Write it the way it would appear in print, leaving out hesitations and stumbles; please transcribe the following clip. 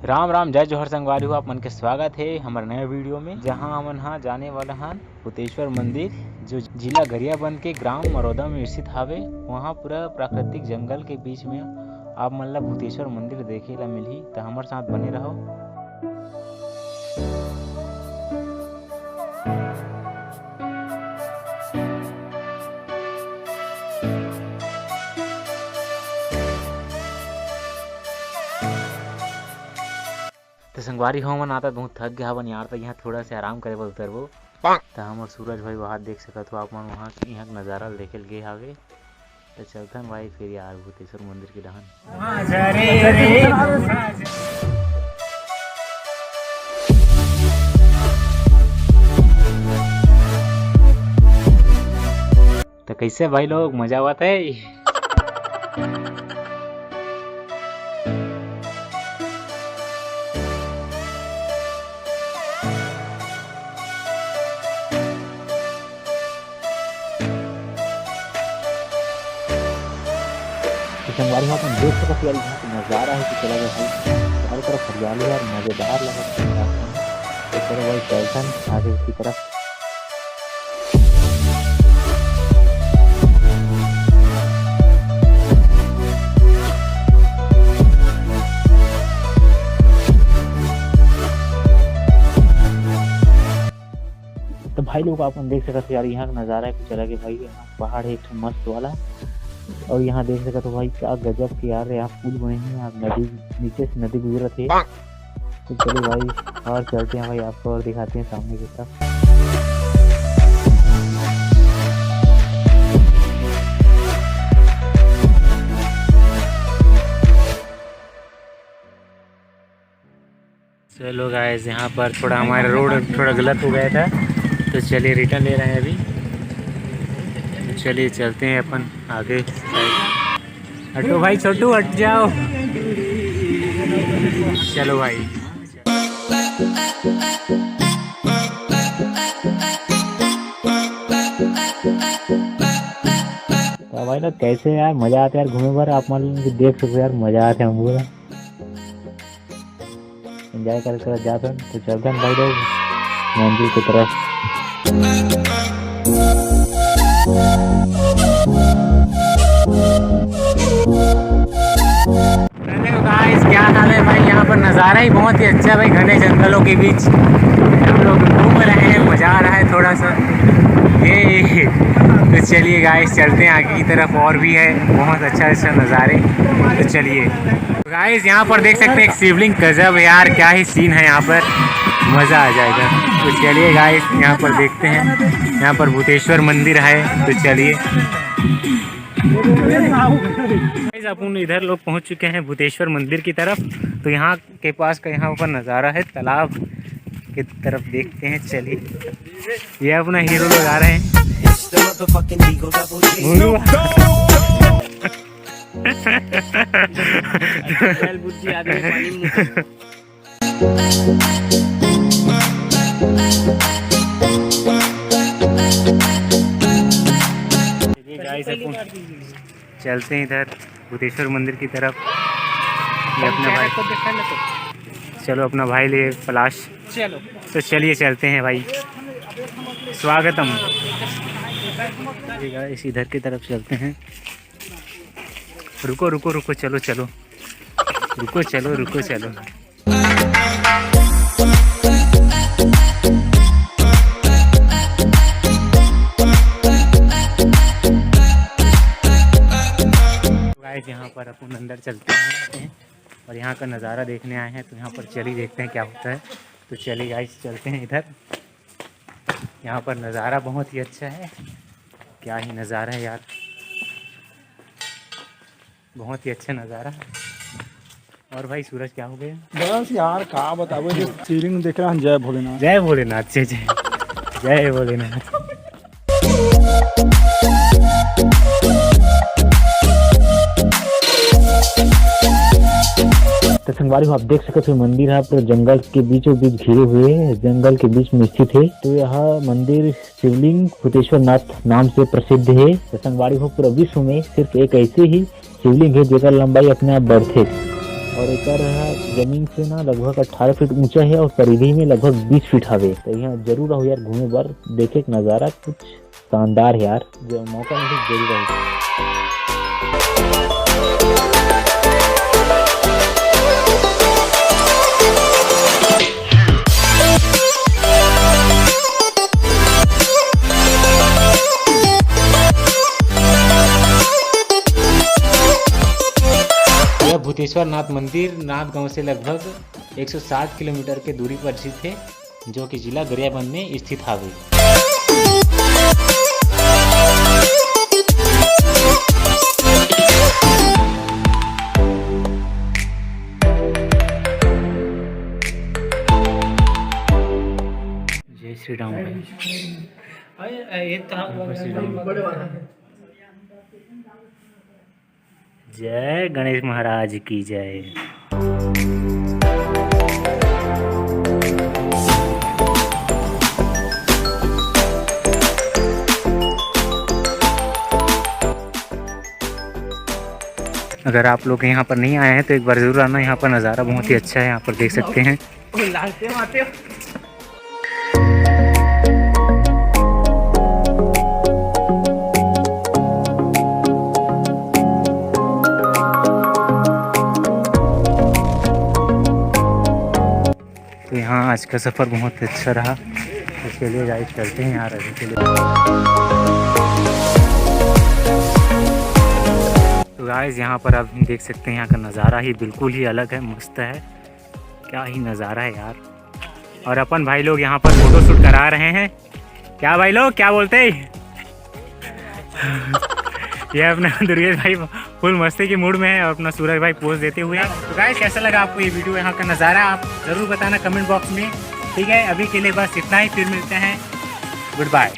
राम राम जय जोहर संगवारी हो आप मन के स्वागत है हमारे नए वीडियो में, जहां हमन हाँ जाने वाला हन भूतेश्वर मंदिर जो जिला गरियाबंद के ग्राम मरौदा में स्थित हावे। वहां पूरा प्राकृतिक जंगल के बीच में आप मन ला भूतेश्वर मंदिर देखे ला मिलही, तो हमारे साथ बने रहो। तो संगवारी हो मन आता बहुत थक गया हवन यार, तो यहाँ थोड़ा से आराम करे बर उतरबो। तो हमारे सूरज भाई वहाँ देख सकत हो आप मन, वहाँ यहाँ नज़ारा देखे गे हावे। तो चलथन भाई फिर यार भूतेश्वर मंदिर के डहन। तो कैसे भाई लोग मजा आवत है? संगवारी यहाँ पर देख सकते यार, यहाँ का नज़ारा है कि चला गया भाई, चारों तरफ हरियाली है, मज़ेदार लगा। तो चलो भाई चलते आगे उसकी तरफ। तो भाई लोग आप देख सकते यार, यहाँ का नज़ारा है कि चला गया भाई। यहाँ पहाड़ है एक मस्त वाला, और यहाँ देख सकते हो भाई क्या गजब के यार यहाँ पुल बने हैं, यहाँ नदी नीचे से नदी गुजरत है। तो चलो भाई और चलते हैं भाई, आपको और दिखाते हैं सामने की तरफ। चलो गाइस यहाँ पर थोड़ा हमारा रोड थोड़ा गलत हो गया था, तो चलिए रिटर्न ले रहे हैं अभी। चलिए चलते हैं अपन आगे। हटो भाई छोटू हट जाओ। चलो भाई तो भाई ना कैसे यार मजा आता है यार घूमे पर, आप मान देख सकते यार मजा आता है, हम पूरा एंजॉय कर जाते हैं। तो चलते हैं भाई लोग मंदिर की तरफ। क्या हाल है भाई, यहाँ पर नज़ारा ही बहुत ही अच्छा है भाई, घने जंगलों के बीच हम लोग घूम रहे हैं, मज़ा आ रहा है थोड़ा सा ये। तो चलिए गाइस चलते हैं आगे की तरफ, और भी है बहुत अच्छा नज़ारे। तो चलिए गाइस यहाँ पर देख सकते हैं एक शिवलिंग, गजब यार क्या ही सीन है यहाँ पर, मज़ा आ जाएगा। तो चलिए गाइस यहाँ पर देखते हैं, यहाँ पर भूतेश्वर मंदिर है। तो चलिए अपन इधर लोग पहुंच चुके हैं भूतेश्वर मंदिर की तरफ। तो यहाँ के पास का यहाँ ऊपर नज़ारा है, तालाब की तरफ देखते हैं। चलिए ये अपना हीरो लोग आ रहे हैं। चलते हैं इधर भूतेश्वर मंदिर की तरफ। ये अपना भाई चलो अपना भाई लिए पलाश। चलो तो चलिए चलते हैं भाई, स्वागतम। इस इधर की तरफ चलते हैं। रुको रुको रुको चलो चलो रुको चलो रुको चलो। यहाँ पर अपन अंदर चलते हैं और यहाँ का नज़ारा देखने आए हैं, तो यहाँ पर चलिए देखते हैं क्या होता है। तो चलिए गाइस चलते हैं इधर, यहाँ पर नज़ारा बहुत ही अच्छा है, क्या ही नज़ारा है यार, बहुत ही अच्छा नज़ारा। और भाई सूरज क्या हो गया? बस यार क्या बताओ, जो सीलिंग देख रहा है। जय भोलेनाथ जय भोलेनाथ। जय जय जय भोलेनाथ। तो संगवारी आप देख सकते हो मंदिर है पूरा जंगल के बीचों बीच घिरे हुए, जंगल के बीच में स्थित है। तो यह मंदिर शिवलिंग भूतेश्वर नाथ नाम से प्रसिद्ध है। तो संगवारी हो पूरा विश्व में सिर्फ एक ऐसे ही शिवलिंग है जिसका लंबाई अपने आप बढ़ है। और एकर जमीन से ना लगभग 18 फीट ऊंचा है और परिधि में लगभग 20 फीट हवे। तो यहाँ जरूर आओ यार घूमे बार, देखे के नज़ारा कुछ शानदार है यार, जो मौका मिले जरूर आओ। यह भूतेश्वर नाथ मंदिर नाथ गांव से लगभग 160 किलोमीटर के दूरी पर स्थित है, जो कि जिला गरियाबंद में स्थित हावे। जय श्री राम भाई। जय गणेश महाराज की जय। अगर आप लोग यहाँ पर नहीं आए हैं तो एक बार ज़रूर आना, यहाँ पर नज़ारा बहुत ही अच्छा है, यहाँ पर देख सकते हैं। तो यहाँ आज का सफ़र बहुत अच्छा रहा, इसके लिए गाइड करते हैं यार अभी के लिए। तो गाइस यहाँ पर आप देख सकते हैं, यहाँ का नज़ारा ही बिल्कुल ही अलग है, मस्त है, क्या ही नज़ारा है यार। और अपन भाई लोग यहाँ पर फोटो शूट करा रहे हैं। क्या भाई लोग क्या बोलते हैं? ये अपना दुर्गेश भाई फुल मस्ती के मूड में है और अपना सूरज भाई पोज देते हुए। तो गाइस कैसा लगा आपको ये वीडियो, यहाँ का नज़ारा आप ज़रूर बताना कमेंट बॉक्स में, ठीक है। अभी के लिए बस इतना ही, फिर मिलते हैं, गुड बाय।